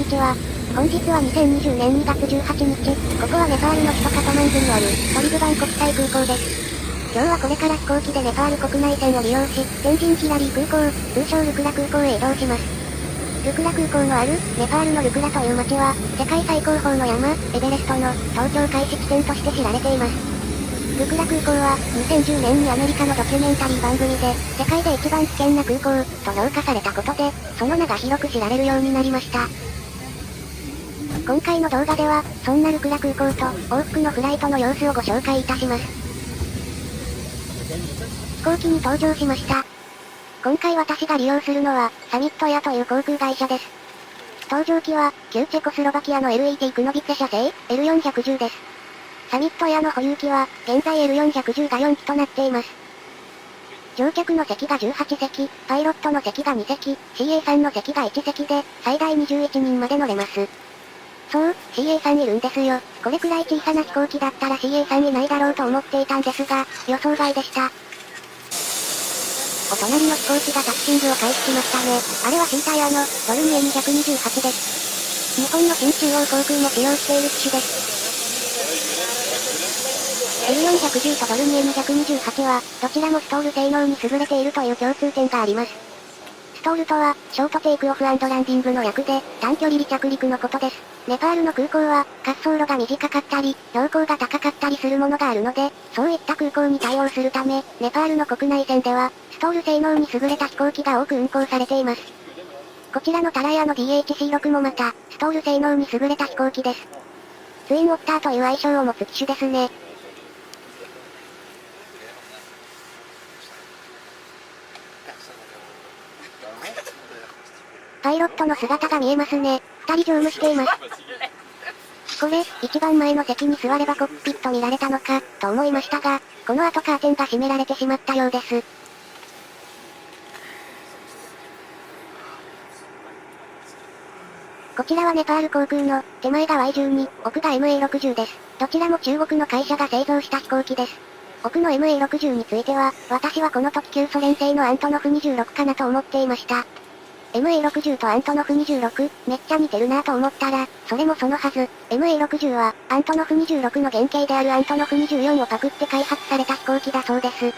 ちは。本日は2020年2月18日。ここはネパールの首都カトマンズにある、トリブバン国際空港です。今日はこれから飛行機でネパール国内線を利用し、天神ヒラリー空港、通称ルクラ空港へ移動します。ルクラ空港のある、ネパールのルクラという町は、世界最高峰の山、エベレストの、登頂開始地点として知られています。ルクラ空港は、2010年にアメリカのドキュメンタリー番組で、世界で一番危険な空港、と評価されたことで、その名が広く知られるようになりました。今回の動画では、そんなルクラ空港と、往復のフライトの様子をご紹介いたします。飛行機に搭乗しました。今回私が利用するのは、サミットエアという航空会社です。搭乗機は、旧チェコスロバキアの LET クノビツェ社製、L410 です。サミットエアの保有機は、現在 L410 が4機となっています。乗客の席が18席、パイロットの席が2席、CA3 の席が1席で、最大21人まで乗れます。そう、CA3 いるんですよ。これくらい小さな飛行機だったら CA3 いないだろうと思っていたんですが、予想外でした。お隣の飛行機がタッチングを開始しましたね。あれはシータイヤの、ドルミエ228です。日本の新中央航空も使用している機種です。L410 とドルミエ228は、どちらもストール性能に優れているという共通点があります。ストールとは、ショートテイクオフ&ランディングの略で、短距離離着陸のことです。ネパールの空港は、滑走路が短かったり、標高が高かったりするものがあるので、そういった空港に対応するため、ネパールの国内線では、ストール性能に優れた飛行機が多く運航されています。こちらのタラヤの DHC6 もまた、ストール性能に優れた飛行機です。ツインオッターという愛称を持つ機種ですね。パイロットの姿が見えますね。2人乗務しています。これ、一番前の席に座ればコックピット見られたのか、と思いましたが、この後カーテンが閉められてしまったようです。こちらはネパール航空の、手前が Y12、奥が MA60 です。どちらも中国の会社が製造した飛行機です。奥の MA60 については、私はこの時旧ソ連製のアントノフ26かなと思っていました。MA60 とアントノフ26、めっちゃ似てるなぁと思ったら、それもそのはず。MA60 は、アントノフ26の原型であるアントノフ24をパクって開発された飛行機だそうです。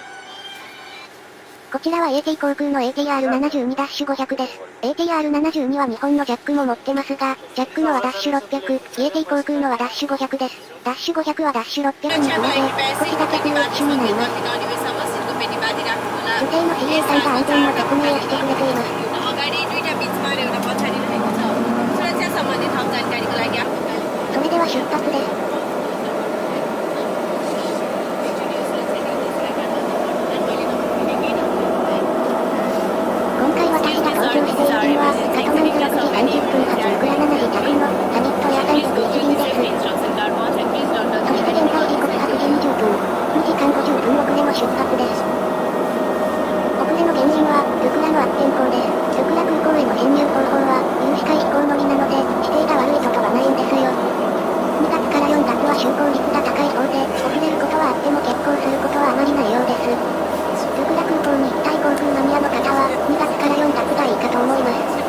こちらは AT 航空の ATR72-500 です。ATR72 は日本のジャックも持ってますが、ジャックのはダッシュ600、AT 航空のはダッシュ500です。ダッシュ500はダッシュ600に加え、少しだけ強い機種になります。女性の CA さんが安全の説明をしてくれています。それでは出発です。今回私が搭乗している便は、カトマンズ6時30分発ルクラ7時着の、サミットエア301便です。そして現在時刻8時20分、2時間50分遅れの出発です。遅れの原因は、ルクラの悪天候です。ルクラ空港への進入方法は、有視界飛行のみなので、指定が悪いとかはないんですよ。2月から4月は就航率が高い方で、遅れることはあっても欠航することはあまりないようです。ルクラ空港に行きたい航空マニアの方は、2月から4月がいいかと思います。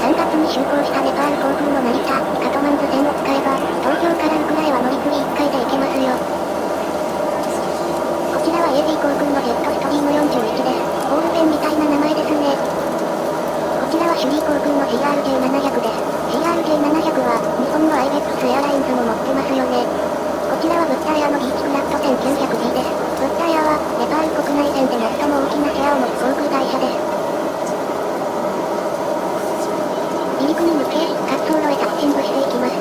3月に就航したネパール航空の成田、カトマンズ線を使えば、東京からルクラへは乗り継ぎ1回で行けますよ。こちらは AT 航空のジェットストリーム41です。ボールペンみたいな名前ですね。こちらはシュリー航空の CRJ700 です。CRJ700 は、日本のアイベックスエアラインズも持ってますよね。こちらはブッダエアのビーチクラフト 1900G です。ブッダエアは、ネパール国内線で最も大きなシェアを持つ航空会社です。離陸に向け、滑走路へタッチングしていきます。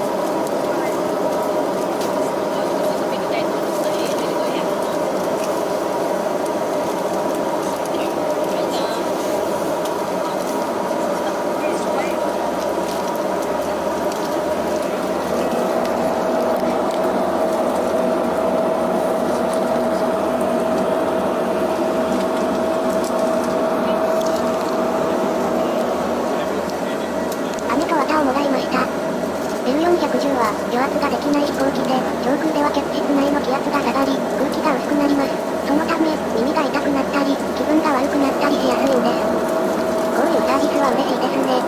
L410 は、与圧ができない飛行機で、上空では客室内の気圧が下がり、空気が薄くなります。そのため、耳が痛くなったり、気分が悪くなったりしやすいんです。こういうサービスは嬉しいですね。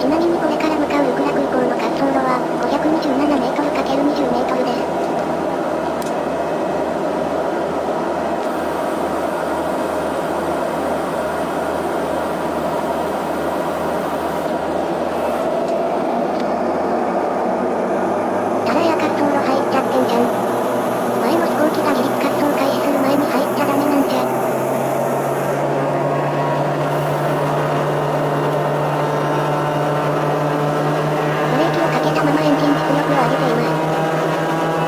ちなみにこれから向かうウクラ空港の滑走路は、527メートル ×20 メートルです。あらや滑走路入っちゃってんじゃん。前の飛行機が離陸滑走開始する前に入っちゃダメなんじゃ。ブレーキをかけたままエンジン出力を上げています。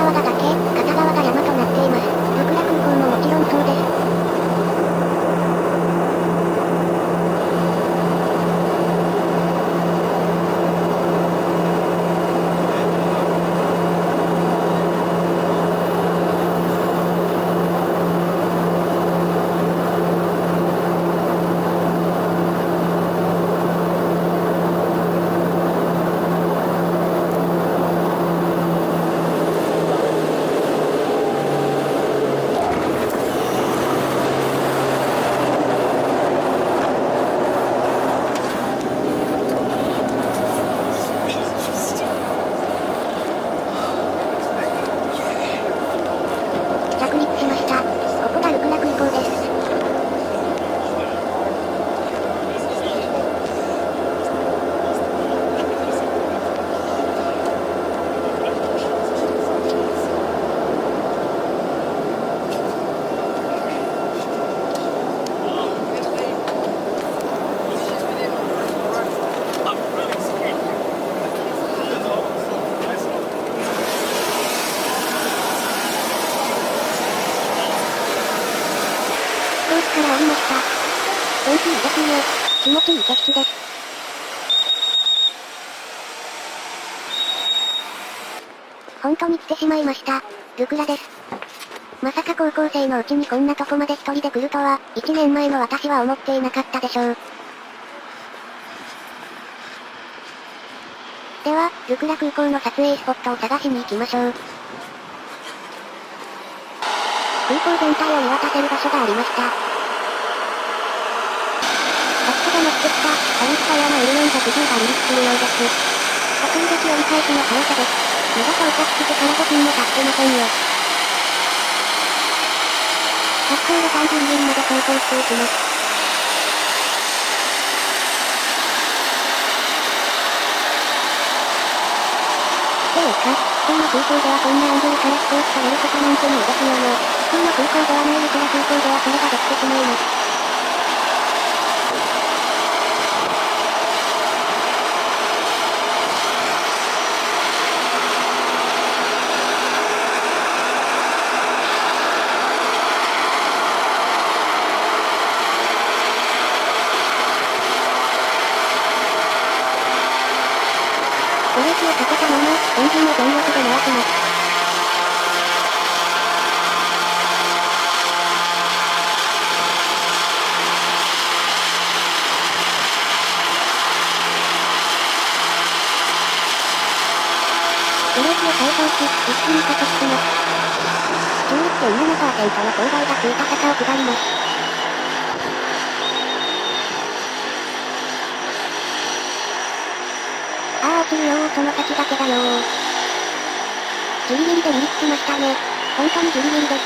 側が崖、片側が山となっています。ルクラ空港ももちろんそうです。着陸しました。ここがルクラ空港です。飛行機から降りました。天気いいですね。気持ちいい景色です。本当に来てしまいました。ルクラです。まさか高校生のうちにこんなとこまで一人で来るとは、1年前の私は思っていなかったでしょう。では、ルクラ空港の撮影スポットを探しに行きましょう。空港全体を見渡せる場所がありました。私が乗ってきた、トランスファイアの L410 が離陸するようです。遅いべき折り返しの速さです。まだ到着してから5分も経ってませんよ。滑走路3分ギリまで走行していきます。ていうか、普通の空港ではこんなアングルから飛行機撮れることなんてないですよね。普通の空港ではないルクラ空港ではそれができてしまいます。ブレーキをかけたまま、エンジンを全力で回します。ブレーキを解放し、一気に加速します。11.7% の勾配がついた坂を下ります。ああ落ちるよーその先だけだよー。ギリギリで離陸しましたね。本当にギリギリです。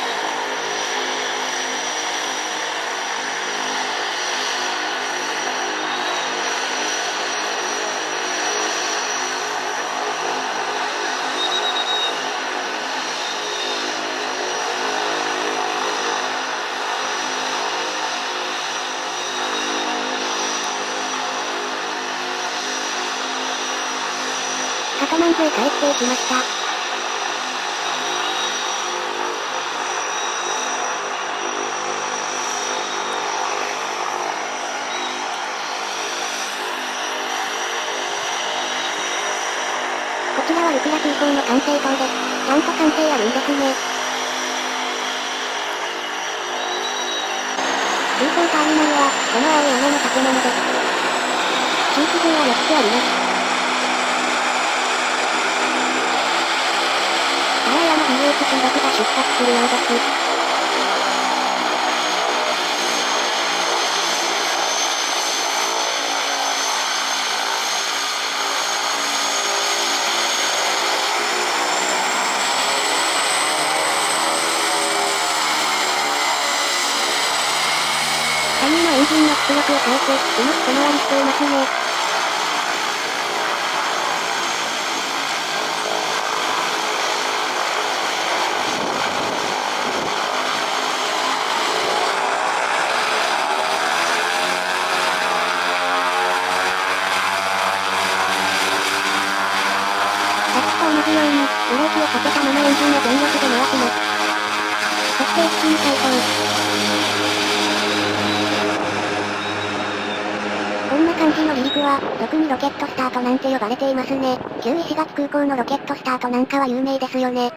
カトマンズへ帰っていきました。こちらはルクラ空港の管制塔です。ちゃんと管制あるんですね。空港ターミナルは、この青い山の建物です。地域図は4つあります。BHC6 が出発するようです。3人のエンジンの出力を変えて、うまく小回りしていますね。さっきと同じように、ブレーキをかけたままエンジンを全力で回します。そして一気に解放。こんな感じの離陸は、俗にロケットスタートなんて呼ばれていますね。旧石垣空港のロケットスタートなんかは有名ですよね。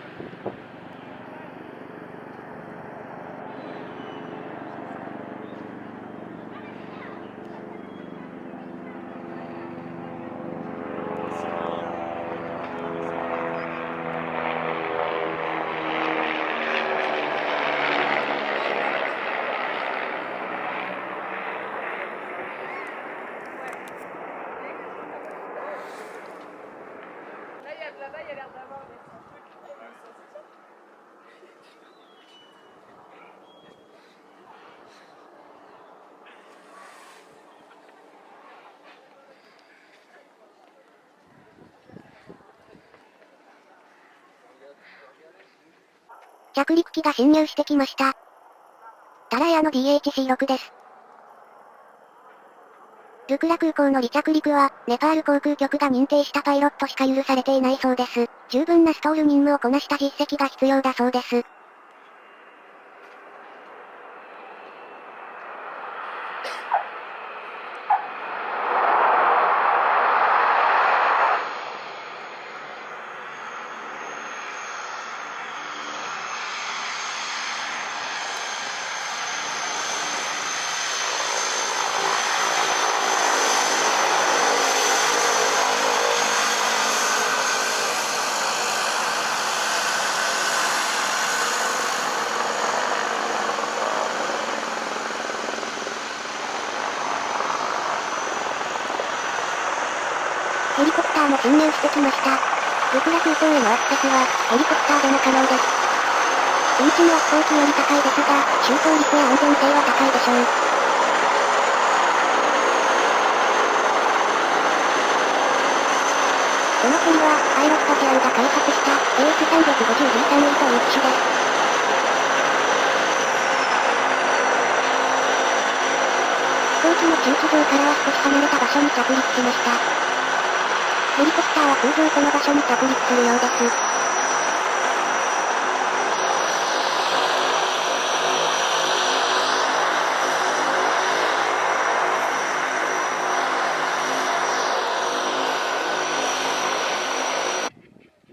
着陸機が侵入してきました。タラヤの DHC-6 です。ルクラ空港の離着陸は、ネパール航空局が認定したパイロットしか許されていないそうです。十分なストール任務をこなした実績が必要だそうです。ヘリコプターも侵入してきました。ルクラ空港へのアクセスは、ヘリコプターでも可能です。運賃は飛行機より高いですが、周到率や安全性は高いでしょう。このヘリは、アイロスパシアルが開発した AS350D3E という機種です。飛行機の駐機場からは少し離れた場所に着陸しました。ヘリコプターは通常この場所に着陸するようです。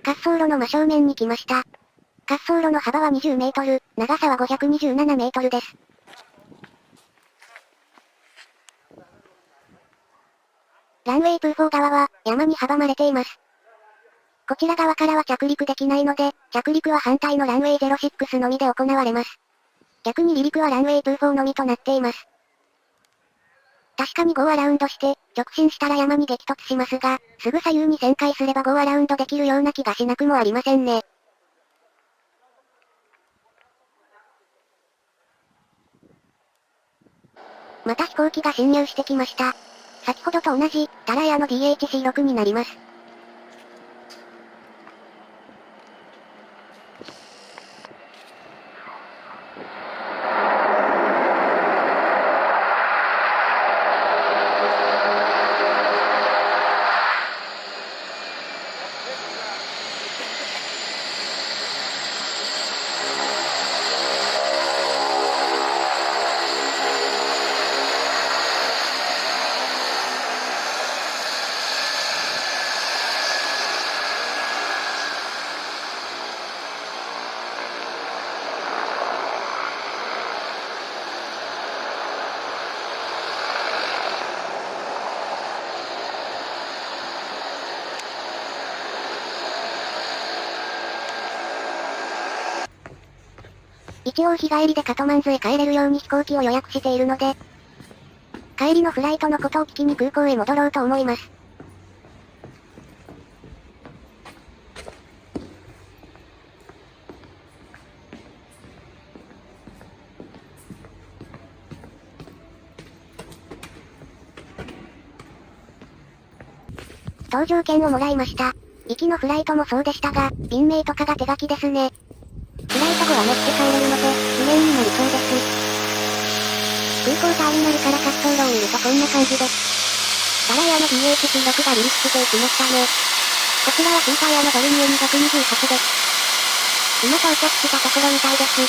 滑走路の真正面に来ました。滑走路の幅は20メートル、長さは527メートルです。ランウェイ24側は、山に阻まれています。こちら側からは着陸できないので、着陸は反対のランウェイ06のみで行われます。逆に離陸はランウェイ24のみとなっています。確かにゴーアラウンドして、直進したら山に激突しますが、すぐ左右に旋回すればゴーアラウンドできるような気がしなくもありませんね。また飛行機が侵入してきました。先ほどと同じ、タラヤの DHC-6 になります。一応日帰りでカトマンズへ帰れるように飛行機を予約しているので、帰りのフライトのことを聞きに空港へ戻ろうと思います。搭乗券をもらいました。行きのフライトもそうでしたが、便名とかが手書きですね。フライト後は持って帰れるので、記念になりそうです。空港ターミナルから滑走路を見るとこんな感じです。タラヤの DHC-6 が離陸していきましたね。こちらはシータイヤのボルミエ228です。今到着したところみたいです。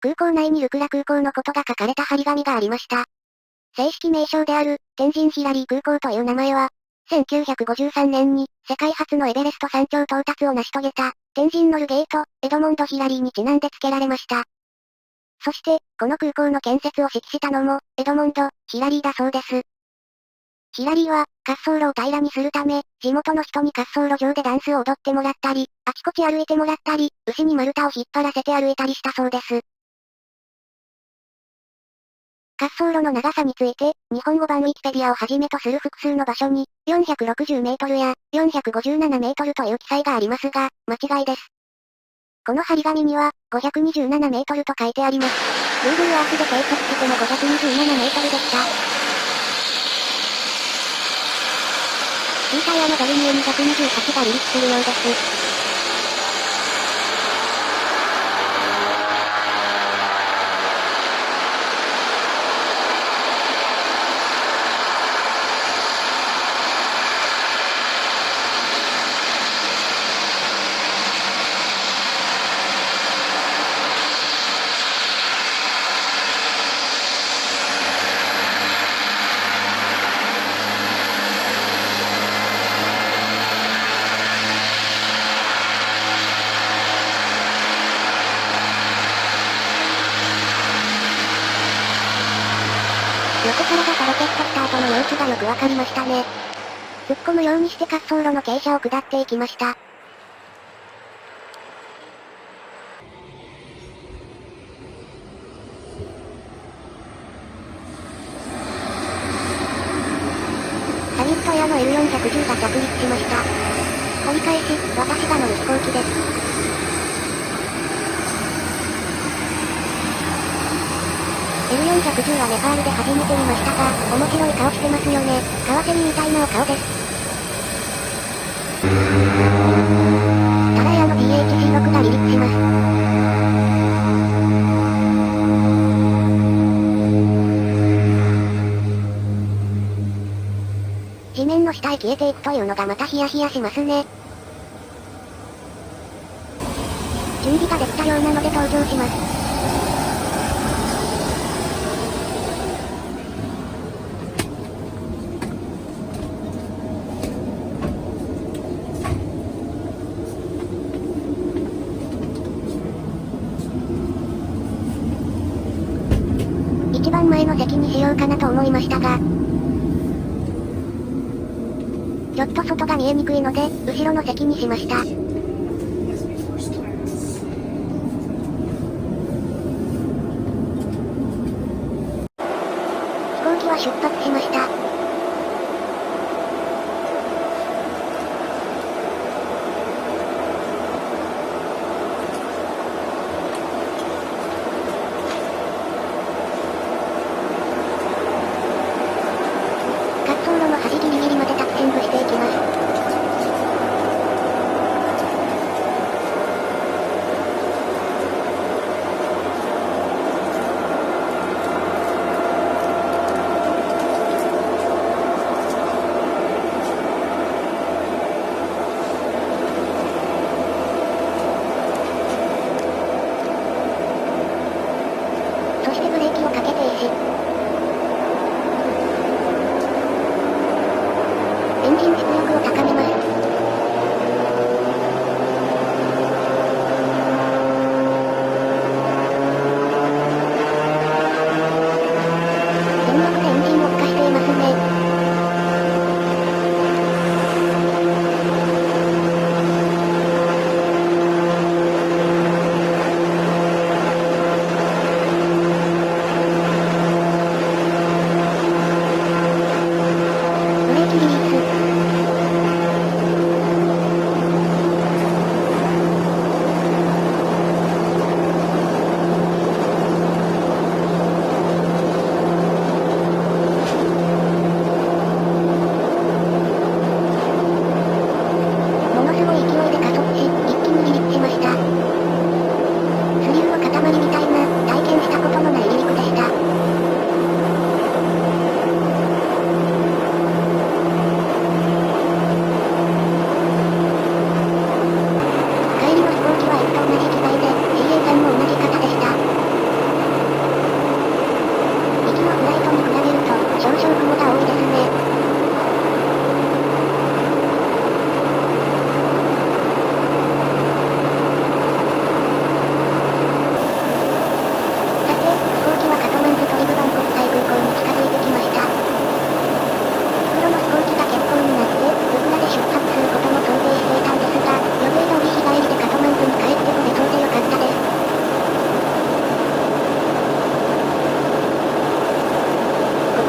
空港内にルクラ空港のことが書かれた張り紙がありました。正式名称である、天神ヒラリー空港という名前は、1953年に、世界初のエベレスト山頂到達を成し遂げた、天神ノルゲート、エドモンド・ヒラリーにちなんで付けられました。そして、この空港の建設を指揮したのも、エドモンド・ヒラリーだそうです。ヒラリーは、滑走路を平らにするため、地元の人に滑走路上でダンスを踊ってもらったり、あちこち歩いてもらったり、牛に丸太を引っ張らせて歩いたりしたそうです。滑走路の長さについて、日本語版ウィキペディアをはじめとする複数の場所に、460メートルや457メートルという記載がありますが、間違いです。この張り紙には、527メートルと書いてあります。Google Earth で計測しても527メートルでした。シータイヤのボルミエ228が離陸するようです。横からがとろけっとした後の様子がよくわかりましたね。突っ込むようにして滑走路の傾斜を下っていきました。サミットエアの L410 が着陸しました。折り返し、私が乗る飛行機です。L410 はネパールで初めて見ましたが、面白い顔してますよね。カワセミみたいなお顔です。ただエアの DHC6 が離陸します。地面の下へ消えていくというのがまたヒヤヒヤしますね。準備ができたようなので登場します。一番前の席にしようかなと思いましたが、ちょっと外が見えにくいので、後ろの席にしました。飛行機は出発しました。滑走路の端ギリギリまでタッチングしていきます。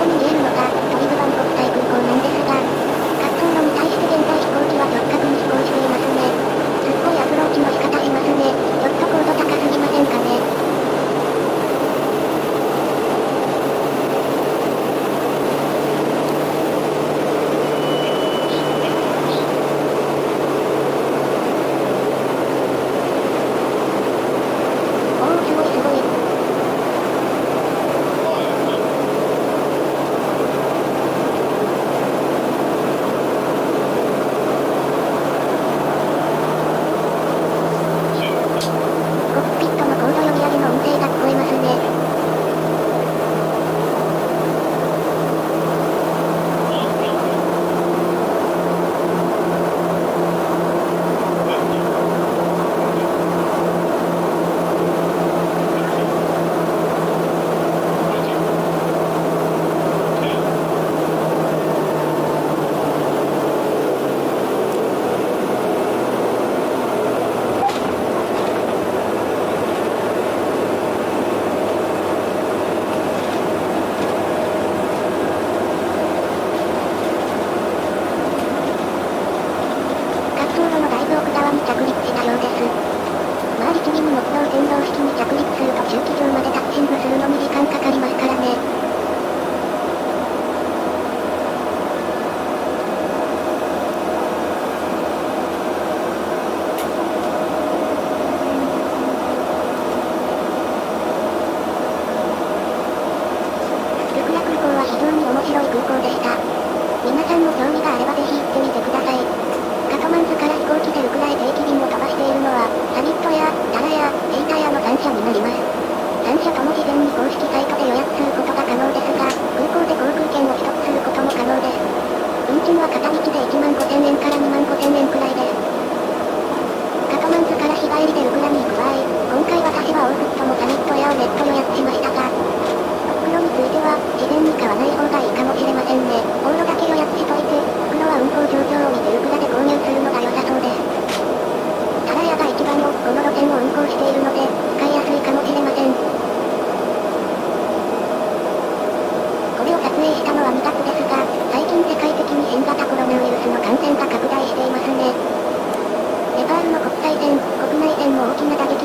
に見えるのが、トリブバン国際空港なんですが、滑走路に対して現在飛行機は直角に飛行していますね。すっごいアプローチの仕方しますね。ちょっと高度高すぎませんかね。おお、すごいすごい。コックピットの高度読み上げの音声が聞こえますね。滑走路のだいぶ奥側に着陸したようです。まあ力みに木造船道式に着陸すると駐機場までタッチングするのに時間かかりますからね。ルクラ空港は非常に面白い空港でした。皆さんも興味があればぜひ行ってみてください。カトマンズから飛行機でルクラへ定期便を飛ばしているのは、サミットや、タラや、エイタヤの3社になります。3社とも事前に公式サイトで予約することが可能ですが、空港で航空券を取得することも可能です。運賃は片道で1万5000円から2万5000円くらいです。カトマンズから日帰りでルクラに行く場合、今回私は往復ともサミットやをネット予約しましたが、袋については、事前に買わない方がいいかもしれませんね。往路だけ予約しといて、袋は運行状況を見てルクラで購入するのが良さそうです。タラヤが一番多くこの路線を運行しているので、使いやすいかもしれません。これを撮影したのは2月ですが、最近世界的に新型コロナウイルスの感染が拡大していますね。ネパールの国際線、国内線も大きな打撃